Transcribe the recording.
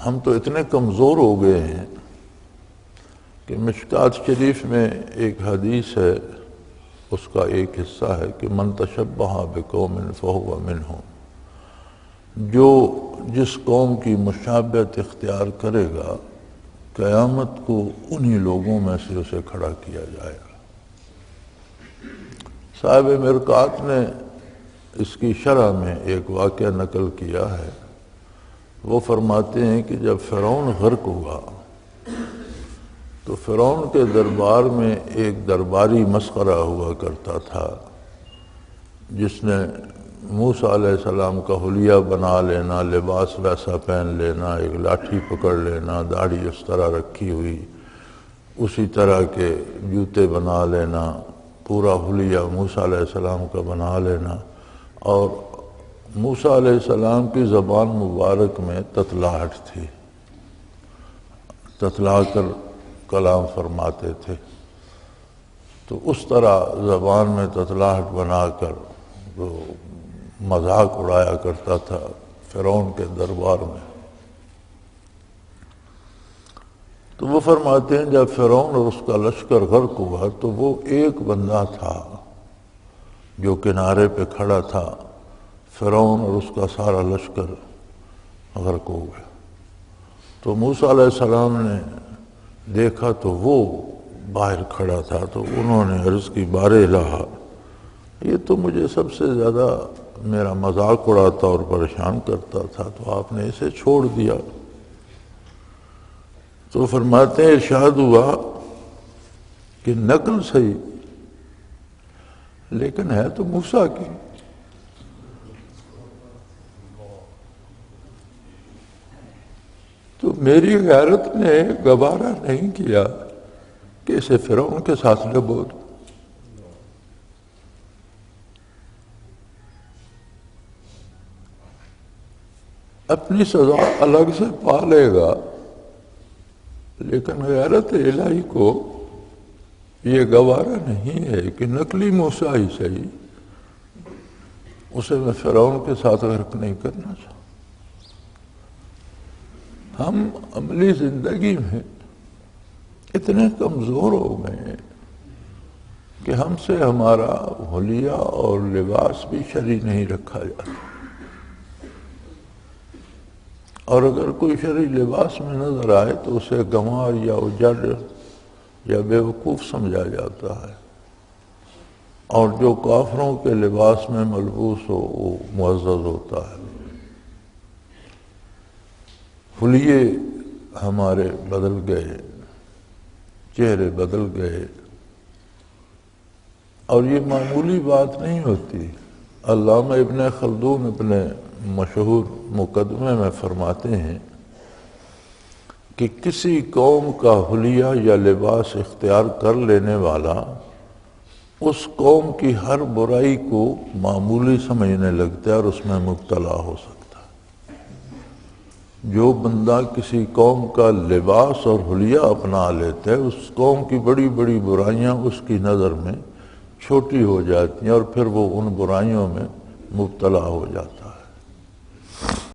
ہم تو اتنے کمزور ہو گئے ہیں کہ مشکات شریف میں ایک حدیث ہے، اس کا ایک حصہ ہے کہ من تشبہ بقوم فہو منہم، جو جس قوم کی مشابہت اختیار کرے گا قیامت کو انہی لوگوں میں سے اسے کھڑا کیا جائے گا۔ صاحب مرقات نے اس کی شرح میں ایک واقعہ نقل کیا ہے۔ وہ فرماتے ہیں کہ جب فرعون غرق ہوا تو فرعون کے دربار میں ایک درباری مسخرہ ہوا کرتا تھا، جس نے موسیٰ علیہ السلام کا حلیہ بنا لینا، لباس ویسا پہن لینا، ایک لاٹھی پکڑ لینا، داڑھی اس طرح رکھی ہوئی، اسی طرح کے جوتے بنا لینا، پورا حلیہ موسیٰ علیہ السلام کا بنا لینا، اور موسیٰ علیہ السلام کی زبان مبارک میں تتلاہٹ تھی، تتلا کر کلام فرماتے تھے، تو اس طرح زبان میں تتلاہٹ بنا کر وہ مذاق اڑایا کرتا تھا فرعون کے دربار میں۔ تو وہ فرماتے ہیں جب فرعون اور اس کا لشکر غرق ہوا تو وہ ایک بندہ تھا جو کنارے پہ کھڑا تھا، فرعون اور اس کا سارا لشکر غرق ہو گیا۔ تو موسیٰ علیہ السلام نے دیکھا تو وہ باہر کھڑا تھا، تو انہوں نے عرض کی بار الہ، یہ تو مجھے سب سے زیادہ میرا مذاق اڑاتا اور پریشان کرتا تھا، تو آپ نے اسے چھوڑ دیا۔ تو فرماتے ہیں ارشاد ہوا کہ نقل صحیح لیکن ہے تو موسیٰ کی۔ تو میری غیرت نے گوارا نہیں کیا کہ اسے فرعون کے ساتھ ڈبو دوں۔ اپنی سزا الگ سے پا لے گا، لیکن غیرت الہی کو یہ گوارا نہیں ہے کہ نقلی موسیٰ ہی صحیح، اسے میں فرعون کے ساتھ غرق نہیں کرنا چاہتا۔ ہم عملی زندگی میں اتنے کمزور ہو گئے ہیں کہ ہم سے ہمارا حلیہ اور لباس بھی شرعی نہیں رکھا جاتا، اور اگر کوئی شرعی لباس میں نظر آئے تو اسے گنوار یا اجڑ یا بے وقوف سمجھا جاتا ہے، اور جو کافروں کے لباس میں ملبوس ہو وہ معزز ہوتا ہے۔ حلیے ہمارے بدل گئے، چہرے بدل گئے، اور یہ معمولی بات نہیں ہوتی۔ علامہ ابن خلدون اپنے مشہور مقدمے میں فرماتے ہیں کہ کسی قوم کا حلیہ یا لباس اختیار کر لینے والا اس قوم کی ہر برائی کو معمولی سمجھنے لگتا ہے اور اس میں مبتلا ہو سکتا ہے۔ جو بندہ کسی قوم کا لباس اور حلیہ اپنا لیتا ہے، اس قوم کی بڑی بڑی برائیاں اس کی نظر میں چھوٹی ہو جاتی ہیں اور پھر وہ ان برائیوں میں مبتلا ہو جاتا ہے۔